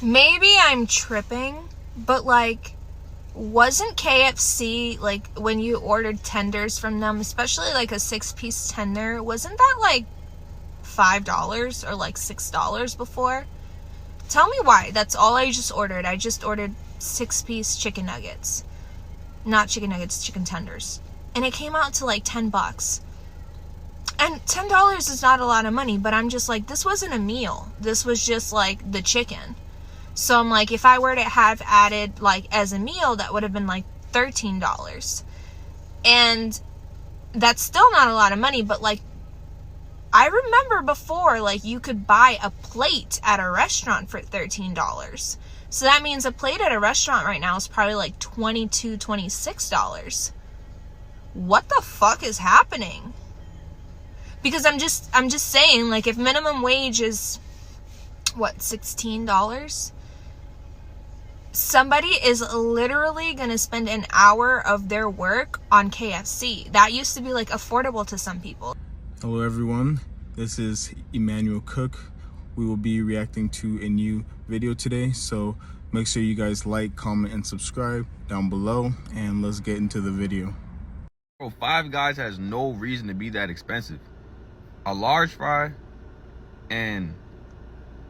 Maybe I'm tripping, but like, wasn't KFC, like, when you ordered tenders from them, especially like a 6-piece tender, wasn't that like $5 or like $6 before? Tell me why. That's all I just ordered. I just ordered 6-piece chicken nuggets. Not chicken nuggets, chicken tenders. And it came out to like $10. And $10 is not a lot of money, but I'm just like, this wasn't a meal. This was just like the chicken. So I'm like, if I were to have added like as a meal, that would have been like $13. And that's still not a lot of money, but like, I remember before, like, you could buy a plate at a restaurant for $13. So that means a plate at a restaurant right now is probably like $22, $26. What the fuck is happening? Because I'm just saying, like, if minimum wage is, what, $16? Somebody is literally going to spend an hour of their work on KFC. That used to be, like, affordable to some people. Hello everyone, this is Emmanuel Cook. We will be reacting to a new video today, so make sure you guys like, comment, and subscribe down below, and let's get into the video. Bro, Five Guys has no reason to be that expensive. A large fry and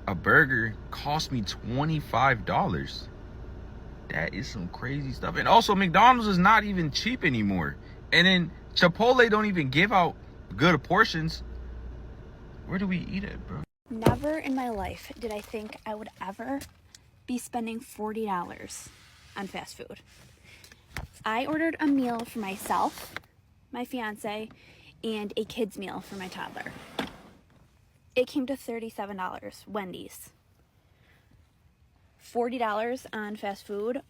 a burger cost me $25. That is some crazy stuff. And also, McDonald's is not even cheap anymore. And then Chipotle don't even give out good portions. Where do we eat it, bro? Never in my life did I think I would ever be spending $40 on fast food. I ordered a meal for myself, my fiance, and a kid's meal for my toddler. It came to $37, Wendy's. $40 on fast food.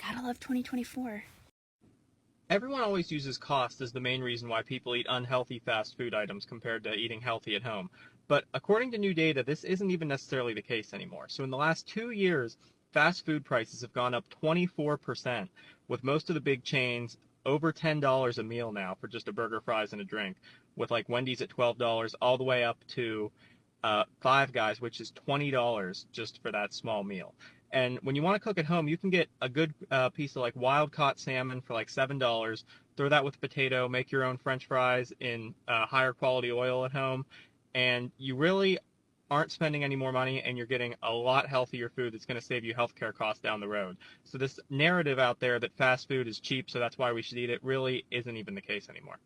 Gotta love 2024. Everyone always uses cost as the main reason why people eat unhealthy fast food items compared to eating healthy at home. But according to new data, this isn't even necessarily the case anymore. So in the last 2 years, fast food prices have gone up 24%, with most of the big chains over $10 a meal now for just a burger, fries, and a drink, with like Wendy's at $12 all the way up to Five Guys, which is $20 just for that small meal. And when you want to cook at home, you can get a good piece of like wild caught salmon for like $7. Throw that with potato, make your own French fries in higher quality oil at home, and you really aren't spending any more money, and you're getting a lot healthier food that's going to save you healthcare costs down the road. So this narrative out there that fast food is cheap, so that's why we should eat it, really isn't even the case anymore.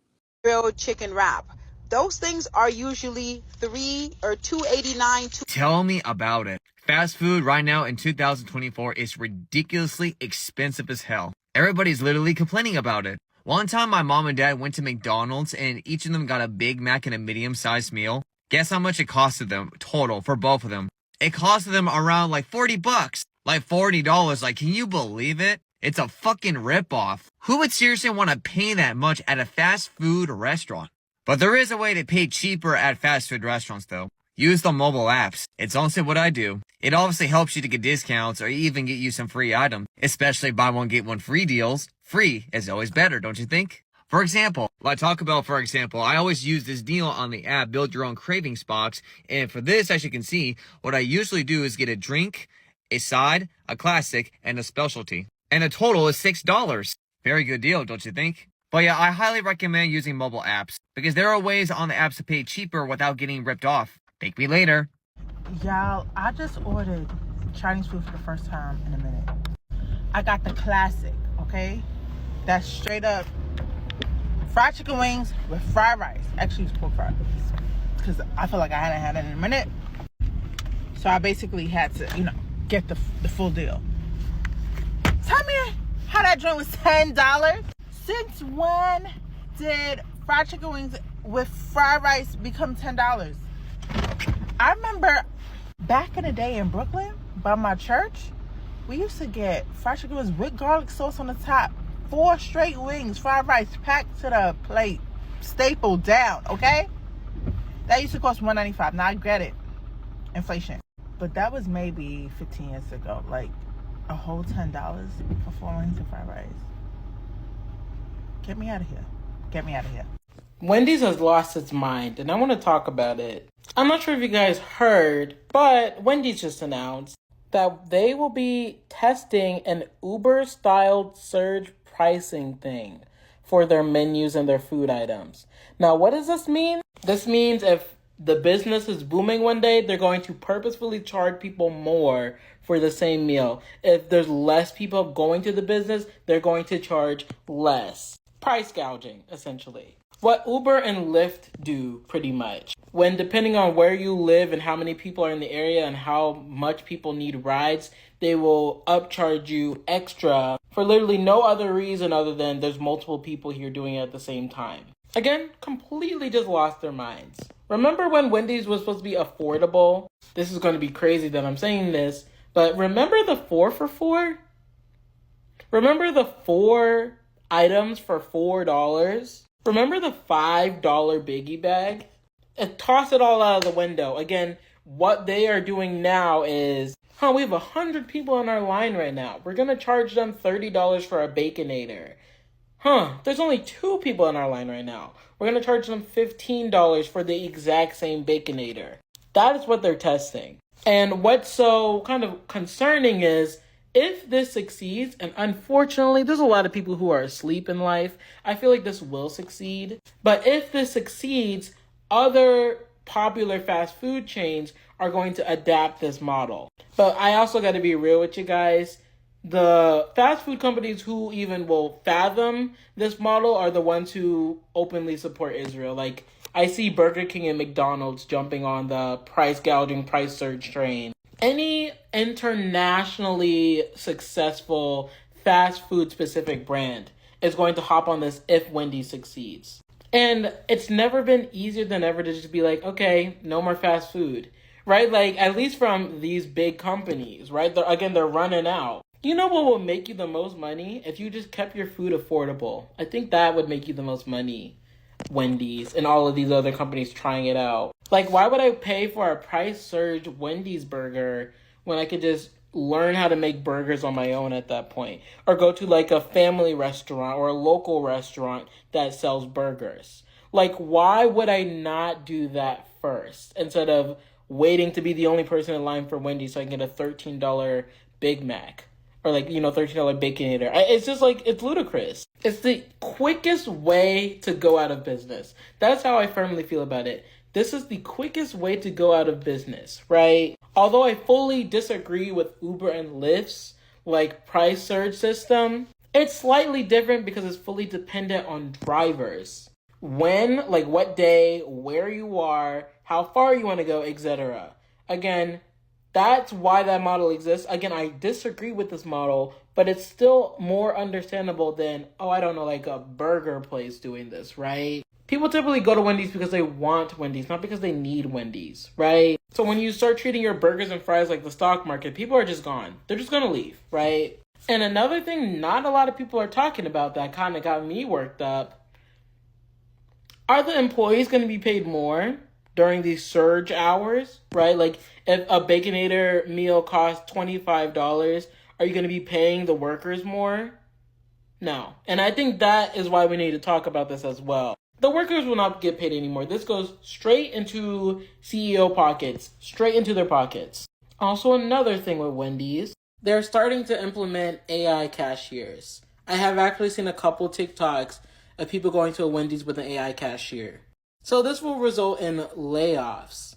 Grilled chicken wrap. Those things are usually $3 or $2.89. Tell me about it. Fast food right now in 2024 is ridiculously expensive as hell. Everybody's literally complaining about it. One time my mom and dad went to McDonald's and each of them got a Big Mac and a medium-sized meal. Guess how much it costed them total for both of them? It costed them around like $40. Like $40. Like, can you believe it? It's a fucking ripoff. Who would seriously want to pay that much at a fast food restaurant? But there is a way to pay cheaper at fast food restaurants though. Use the mobile apps. It's honestly what I do. It obviously helps you to get discounts or even get you some free items, especially buy one get one free deals. Free is always better, don't you think? For example, I always use this deal on the app, Build Your Own Cravings box. And for this, as you can see, what I usually do is get a drink, a side, a classic, and a specialty. And the total is $6. Very good deal, don't you think? But yeah, I highly recommend using mobile apps because there are ways on the apps to pay cheaper without getting ripped off. Thank me later. Y'all, I just ordered Chinese food for the first time in a minute. I got the classic, okay? That's straight up fried chicken wings with fried rice. Actually, it's pork fried rice because I feel like I hadn't had it in a minute. So I basically had to, get the full deal. Tell me how that joint was $10. Since when did fried chicken wings with fried rice become $10? I remember back in the day in Brooklyn by my church, we used to get fried chicken wings with garlic sauce on the top. 4 straight wings, fried rice packed to the plate, stapled down, okay? That used to cost $1.95. Now I get it, inflation. But that was maybe 15 years ago. Like a whole $10 for 4 wings and fried rice. Get me out of here. Get me out of here. Wendy's has lost its mind, and I want to talk about it. I'm not sure if you guys heard, but Wendy's just announced that they will be testing an Uber-styled surge pricing thing for their menus and their food items. Now, what does this mean? This means if the business is booming one day, they're going to purposefully charge people more for the same meal. If there's less people going to the business, they're going to charge less. Price gouging, essentially. What Uber and Lyft do, pretty much. When depending on where you live and how many people are in the area and how much people need rides, they will upcharge you extra for literally no other reason other than there's multiple people here doing it at the same time. Again, completely just lost their minds. Remember when Wendy's was supposed to be affordable? This is going to be crazy that I'm saying this, but remember the 4 for $4? Remember the 4 items for $4? Remember the $5 biggie bag? Toss it all out of the window. Again, what they are doing now is, we have 100 people on our line right now. We're going to charge them $30 for a Baconator. There's only 2 people in our line right now. We're going to charge them $15 for the exact same Baconator. That is what they're testing. And what's so kind of concerning is, if this succeeds, and unfortunately, there's a lot of people who are asleep in life, I feel like this will succeed. But if this succeeds, other popular fast food chains are going to adapt this model. But I also got to be real with you guys. The fast food companies who even will fathom this model are the ones who openly support Israel. Like, I see Burger King and McDonald's jumping on the price gouging, price surge train. Any internationally successful fast food specific brand is going to hop on this if Wendy's succeeds. And it's never been easier than ever to just be like, okay, no more fast food, right? Like, at least from these big companies, right? They're running out. You know what will make you the most money? If you just kept your food affordable. I think that would make you the most money. Wendy's and all of these other companies trying it out. Like, why would I pay for a price surge Wendy's burger when I could just learn how to make burgers on my own at that point? Or go to like a family restaurant or a local restaurant that sells burgers. Like, why would I not do that first instead of waiting to be the only person in line for Wendy's so I can get a $13 Big Mac? Or like, $13 Baconator. It's just like, it's ludicrous. It's the quickest way to go out of business. That's how I firmly feel about it. This is the quickest way to go out of business, right? Although I fully disagree with Uber and Lyft's like price surge system, it's slightly different because it's fully dependent on drivers. When, like what day, where you are, how far you want to go, etc. Again, that's why that model exists. Again, I disagree with this model, but it's still more understandable than, like a burger place doing this, right? People typically go to Wendy's because they want Wendy's, not because they need Wendy's, right? So when you start treating your burgers and fries like the stock market, people are just gone. They're just going to leave, right? And another thing not a lot of people are talking about that kind of got me worked up, are the employees going to be paid more during these surge hours, right? Like, if a Baconator meal costs $25, are you going to be paying the workers more? No. And I think that is why we need to talk about this as well. The workers will not get paid anymore. This goes straight into CEO pockets, straight into their pockets. Also, another thing with Wendy's, they're starting to implement AI cashiers. I have actually seen a couple TikToks of people going to a Wendy's with an AI cashier. So this will result in layoffs.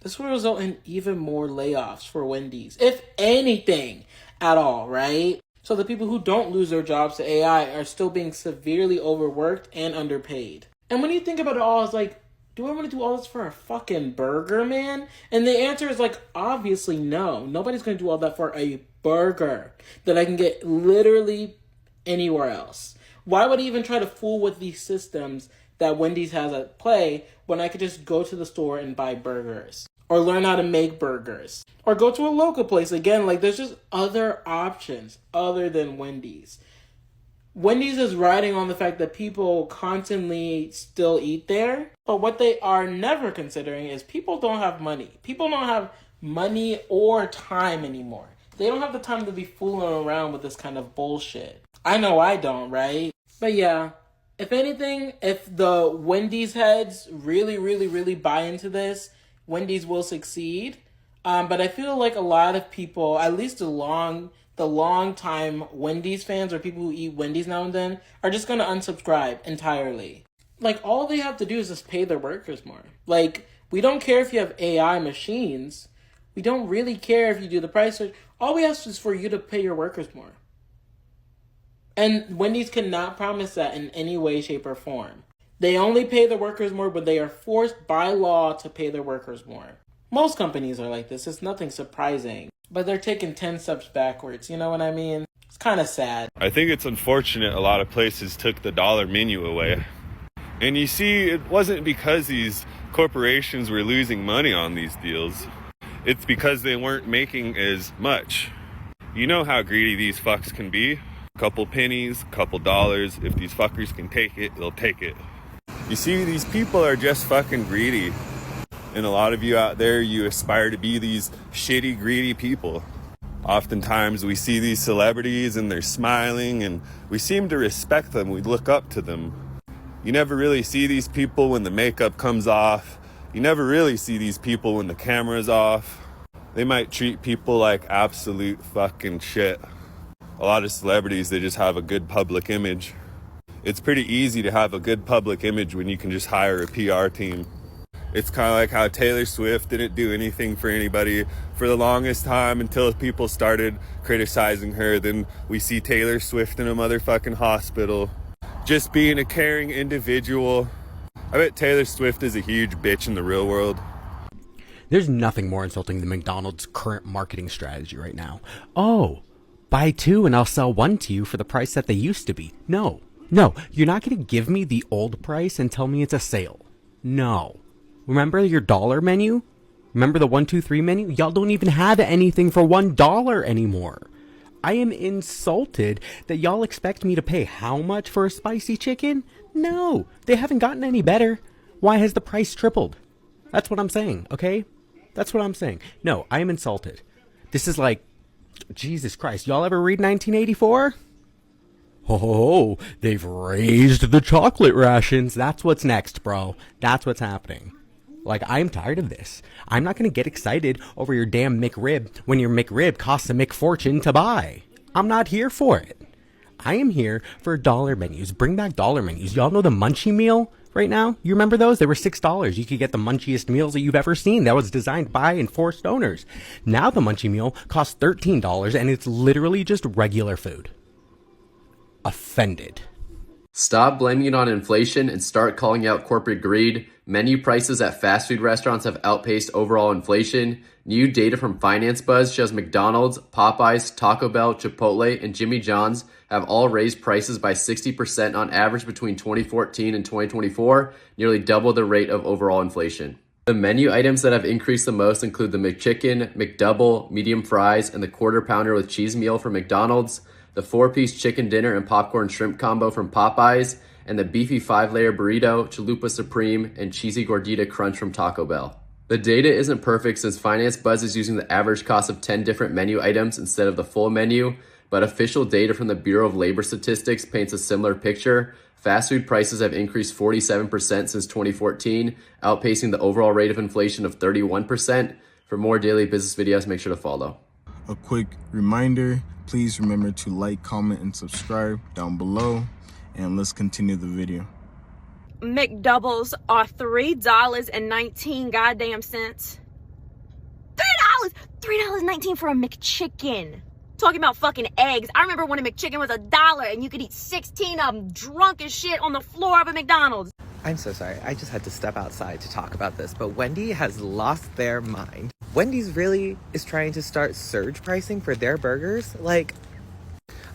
This will result in even more layoffs for Wendy's, if anything at all, right? So the people who don't lose their jobs to AI are still being severely overworked and underpaid. And when you think about it all, it's like, do I want to do all this for a fucking burger, man? And the answer is like, obviously no. Nobody's going to do all that for a burger that I can get literally anywhere else. Why would I even try to fool with these systems that Wendy's has at play when I could just go to the store and buy burgers? Or learn how to make burgers. Or go to a local place. Again, like, there's just other options other than Wendy's. Wendy's is riding on the fact that people constantly still eat there. But what they are never considering is people don't have money. People don't have money or time anymore. They don't have the time to be fooling around with this kind of bullshit. I know I don't, right? But yeah, if anything, if the Wendy's heads really, really, really buy into this, Wendy's will succeed. But I feel like a lot of people, at least the long time Wendy's fans or people who eat Wendy's now and then, are just going to unsubscribe entirely. Like, all they have to do is just pay their workers more. Like, we don't care if you have AI machines. We don't really care if you do the price search. All we ask is for you to pay your workers more. And Wendy's cannot promise that in any way, shape, or form. They only pay the workers more, but they are forced by law to pay their workers more. Most companies are like this. It's nothing surprising. But they're taking 10 steps backwards. You know what I mean? It's kind of sad. I think it's unfortunate a lot of places took the dollar menu away. And you see, it wasn't because these corporations were losing money on these deals. It's because they weren't making as much. You know how greedy these fucks can be. Couple pennies, couple dollars. If these fuckers can take it, they'll take it. You see, these people are just fucking greedy. And a lot of you out there, you aspire to be these shitty, greedy people. Oftentimes we see these celebrities and they're smiling and we seem to respect them. We look up to them. You never really see these people when the makeup comes off. You never really see these people when the camera's off. They might treat people like absolute fucking shit. A lot of celebrities, they just have a good public image. It's pretty easy to have a good public image when you can just hire a PR team. It's kind of like how Taylor Swift didn't do anything for anybody for the longest time until people started criticizing her. Then we see Taylor Swift in a motherfucking hospital, just being a caring individual. I bet Taylor Swift is a huge bitch in the real world. There's nothing more insulting than McDonald's current marketing strategy right now. Oh, buy two and I'll sell one to you for the price that they used to be. No, you're not going to give me the old price and tell me it's a sale. No. Remember your dollar menu? Remember the 1, 2, 3 menu? Y'all don't even have anything for $1 anymore. I am insulted that y'all expect me to pay how much for a spicy chicken? No, they haven't gotten any better. Why has the price tripled? That's what I'm saying, okay? That's what I'm saying. No, I am insulted. This is like, Jesus Christ, y'all ever read 1984? Oh, they've raised the chocolate rations. That's what's next, bro. That's what's happening. Like, I'm tired of this. I'm not going to get excited over your damn McRib when your McRib costs a McFortune to buy. I'm not here for it. I am here for dollar menus. Bring back dollar menus. Y'all know the Munchie meal right now? You remember those? They were $6. You could get the munchiest meals that you've ever seen. That was designed by and for stoners. Now the Munchie meal costs $13 and it's literally just regular food. Offended. Stop blaming it on inflation and start calling out corporate greed. Menu prices at fast food restaurants have outpaced overall inflation. New data from Finance Buzz shows McDonald's, Popeyes, Taco Bell, Chipotle, and Jimmy John's have all raised prices by 60% on average between 2014 and 2024, nearly double the rate of overall inflation. The menu items that have increased the most include the McChicken, McDouble, medium fries, and the quarter pounder with cheese meal from McDonald's, the 4-piece chicken dinner and popcorn shrimp combo from Popeyes, and the beefy 5-layer burrito, chalupa supreme, and cheesy gordita crunch from Taco Bell. The data isn't perfect since Finance Buzz is using the average cost of 10 different menu items instead of the full menu, but official data from the Bureau of Labor Statistics paints a similar picture. Fast food prices have increased 47% since 2014, outpacing the overall rate of inflation of 31%. For more daily business videos, make sure to follow. A quick reminder, please remember to like, comment, and subscribe down below. And let's continue the video. McDoubles are $3.19 goddamn cents. $3.19 for a McChicken. Talking about fucking eggs. I remember when a McChicken was $1 and you could eat 16 of them drunk as shit on the floor of a McDonald's. I'm so sorry. I just had to step outside to talk about this, but Wendy has lost their mind. Wendy's really is trying to start surge pricing for their burgers. Like,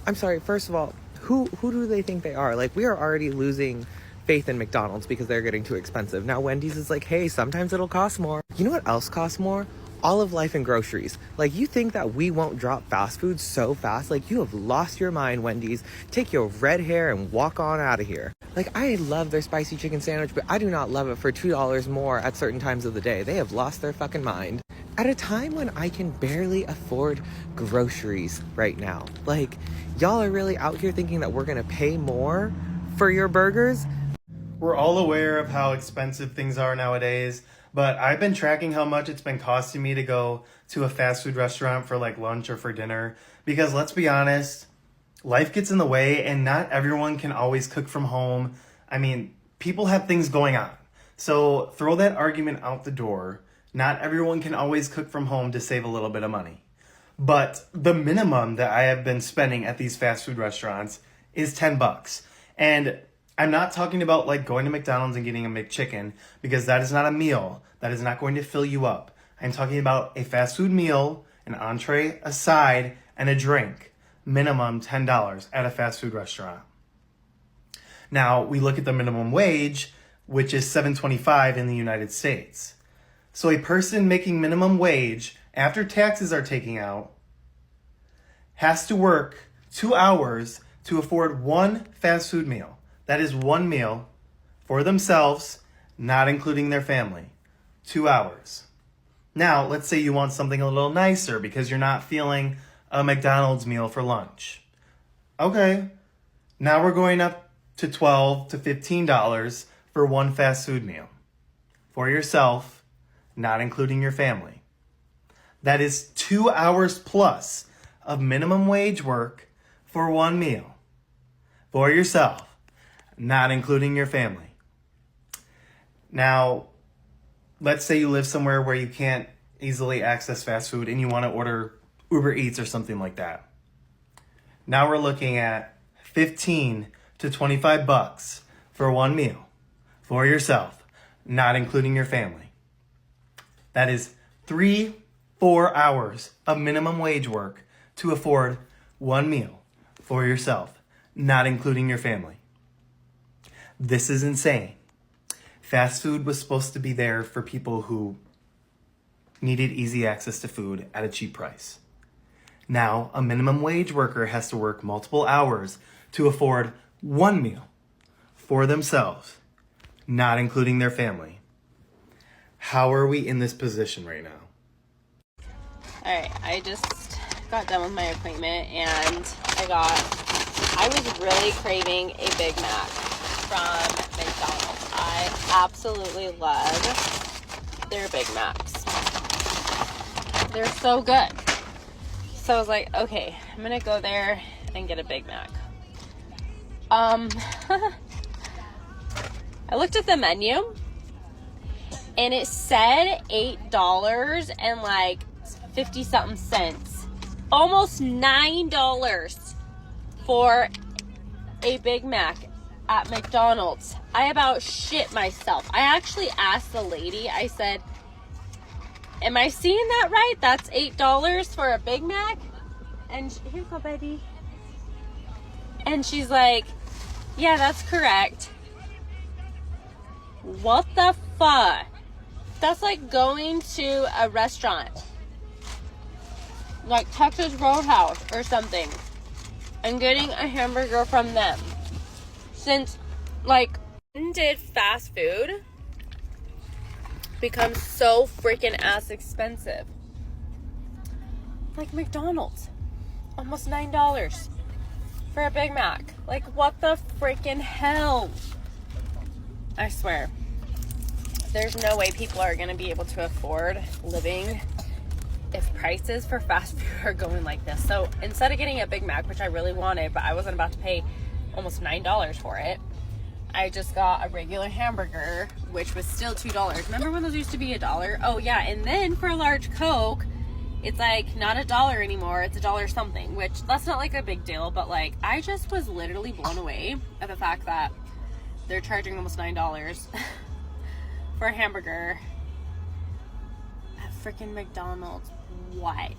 I'm sorry, first of all, who do they think they are? Like, we are already losing faith in McDonald's because they're getting too expensive. Now Wendy's is like, hey, sometimes it'll cost more. You know what else costs more? All of life and groceries. Like, you think that we won't drop fast food so fast? Like, you have lost your mind, Wendy's. Take your red hair and walk on out of here. Like, I love their spicy chicken sandwich, but I do not love it for $2 more at certain times of the day. They have lost their fucking mind. At a time when I can barely afford groceries right now. Like, y'all are really out here thinking that we're gonna pay more for your burgers? We're all aware of how expensive things are nowadays. but I've been tracking how much it's been costing me to go to a fast food restaurant for like lunch or for dinner. Because let's be honest, life gets in the way and not everyone can always cook from home. I mean, people have things going on. So throw that argument out the door. Not everyone can always cook from home to save a little bit of money. But the minimum that I have been spending at these fast food restaurants is $10. And I'm not talking about like going to McDonald's and getting a McChicken, because that is not a meal. That is not going to fill you up. I'm talking about a fast food meal, an entree, a side, and a drink. Minimum $10 at a fast food restaurant. Now, we look at the minimum wage, which is $7.25 in the United States. So a person making minimum wage after taxes are taken out has to work 2 hours to afford one fast food meal. That is one meal for themselves, not including their family. 2 hours. Now, let's say you want something a little nicer because you're not feeling a McDonald's meal for lunch. Okay, now we're going up to $12 to $15 for one fast food meal for yourself, not including your family. That is 2 hours plus of minimum wage work for one meal for yourself, not including your family. Now, let's say you live somewhere where you can't easily access fast food and you want to order Uber Eats or something like that. Now we're looking at $15 to $25 for one meal for yourself, not including your family. That is 3-4 hours of minimum wage work to afford one meal for yourself, not including your family. This is insane. Fast food was supposed to be there for people who needed easy access to food at a cheap price. Now, a minimum wage worker has to work multiple hours to afford one meal for themselves, not including their family. How are we in this position right now? Alright, I just got done with my appointment and I was really craving a Big Mac from McDonald's. I absolutely love their Big Macs. They're so good. So I was like, okay, I'm gonna go there and get a Big Mac. I looked at the menu and it said $8 and like 50 something cents. Almost $9 for a Big Mac at McDonald's. I about shit myself. I actually asked the lady, I said, am I seeing that right? That's $8 for a Big Mac? And here you go, baby. And she's like, yeah, that's correct. What the fuck? That's like going to a restaurant, like Texas Roadhouse or something, and getting a hamburger from them. Since, like, when did fast food become so freaking ass expensive? Like McDonald's, almost $9 for a Big Mac. Like, what the freaking hell? I swear, there's no way people are gonna be able to afford living if prices for fast food are going like this. So instead of getting a Big Mac, which I really wanted, but I wasn't about to pay almost $9 for it, I just got a regular hamburger, which was still $2. Remember when those used to be $1? Oh yeah, and then for a large Coke, it's like not $1 anymore, it's $1 something, which that's not like a big deal, but like I just was literally blown away at the fact that they're charging almost $9 for a hamburger at freaking McDonald's. What?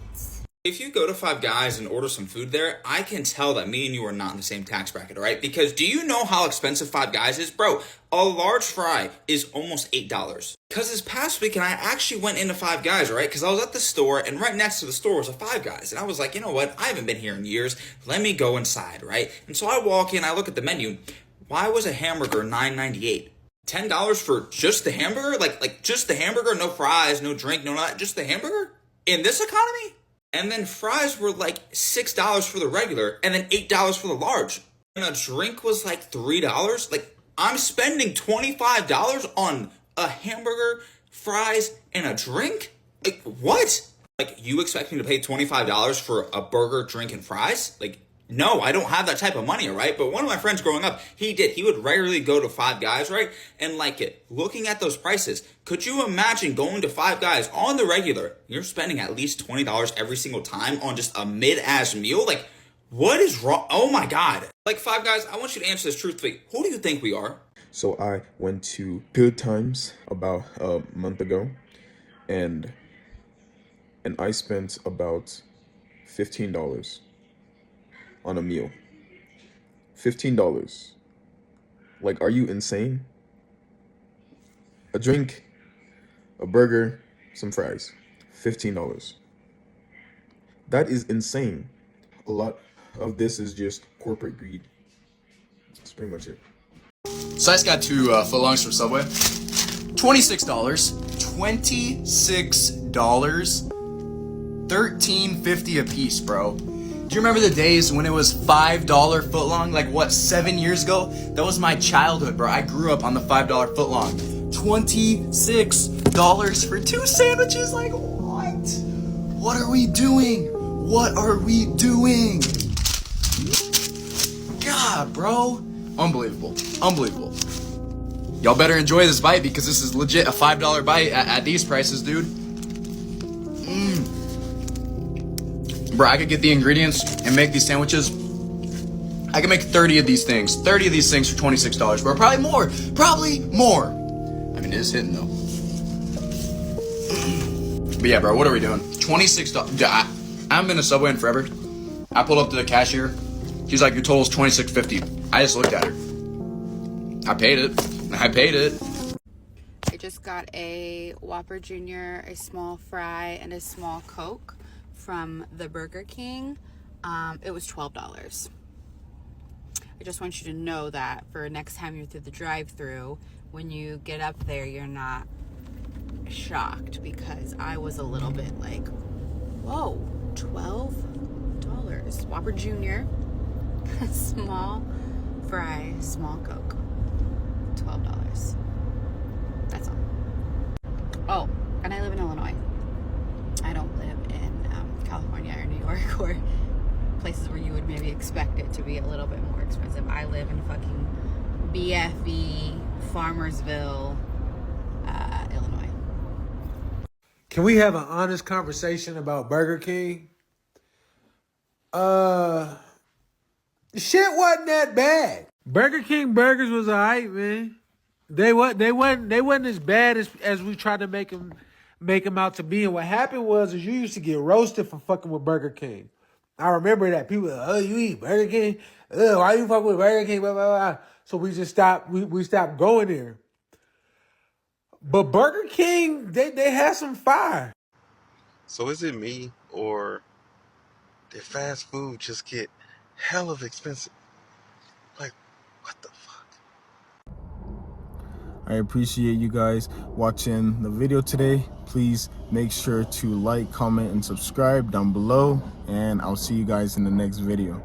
If you go to Five Guys and order some food there, I can tell that me and you are not in the same tax bracket, all right? Because do you know how expensive Five Guys is? Bro, a large fry is almost $8. Because this past weekend, I actually went into Five Guys, all right? Because I was at the store, and right next to the store was a Five Guys. And I was like, you know what? I haven't been here in years. Let me go inside, right? And so I walk in, I look at the menu. Why was a hamburger $9.98? $10 for just the hamburger? Like just the hamburger? No fries, no drink, no not, just the hamburger? In this economy? And then fries were like $6 for the regular and then $8 for the large. And a drink was like $3. Like, I'm spending $25 on a hamburger, fries, and a drink? Like, what? Like, you expect me to pay $25 for a burger, drink, and fries? Like, no, I don't have that type of money, all right? But one of my friends growing up, he did. He would regularly go to Five Guys, right? And like it. Looking at those prices, could you imagine going to Five Guys on the regular? You're spending at least $20 every single time on just a mid-ass meal? Like, what is wrong? Oh my God. Like, Five Guys, I want you to answer this truthfully. Who do you think we are? So I went to Good Times about a month ago, and I spent about $15 on a meal. $15. Like, are you insane? A drink, a burger, some fries. $15. That is insane. A lot of this is just corporate greed. That's pretty much it. So I just got two footlongs from Subway. $26. $26. $13.50 a piece, bro. Do you remember the days when it was $5 footlong? Like, what, 7 years ago? That was my childhood, bro. I grew up on the $5 footlong. $26 for two sandwiches? Like, what? What are we doing? What are we doing? God, bro. Unbelievable. Unbelievable. Y'all better enjoy this bite because this is legit a $5 bite at these prices, dude. Bro, I could get the ingredients and make these sandwiches. I can make 30 of these things. 30 of these things for $26, bro. Probably more. Probably more. I mean, it is hitting, though. But yeah, bro, what are we doing? $26. I haven't been to Subway in forever. I pulled up to the cashier. She's like, your total is $26.50. I just looked at her. I paid it. I paid it. I just got a Whopper Jr., a small fry, and a small Coke from the Burger King. It was $12. I just want you to know that for next time you're through the drive-thru, when you get up there, you're not shocked, because I was a little bit like, whoa, $12? Whopper Jr., small fry, small Coke, $12. That's all. Oh, and I live in Illinois. I don't live in California or New York or places where you would maybe expect it to be a little bit more expensive. I live in fucking BFE, Farmersville, Illinois. Can we have an honest conversation about Burger King? Shit wasn't that bad. Burger King burgers was alright, man. They wasn't as bad as we tried to make them out to be. And what happened was you used to get roasted for fucking with Burger King. I remember that people, oh, you eat Burger King? Why you fuck with Burger King? Blah, blah, blah. So we just stopped. We stopped going there. But Burger King, they had some fire. So is it me, or did fast food just get hell of expensive? Like, what the fuck? I appreciate you guys watching the video today. Please make sure to like, comment, and subscribe down below, and I'll see you guys in the next video.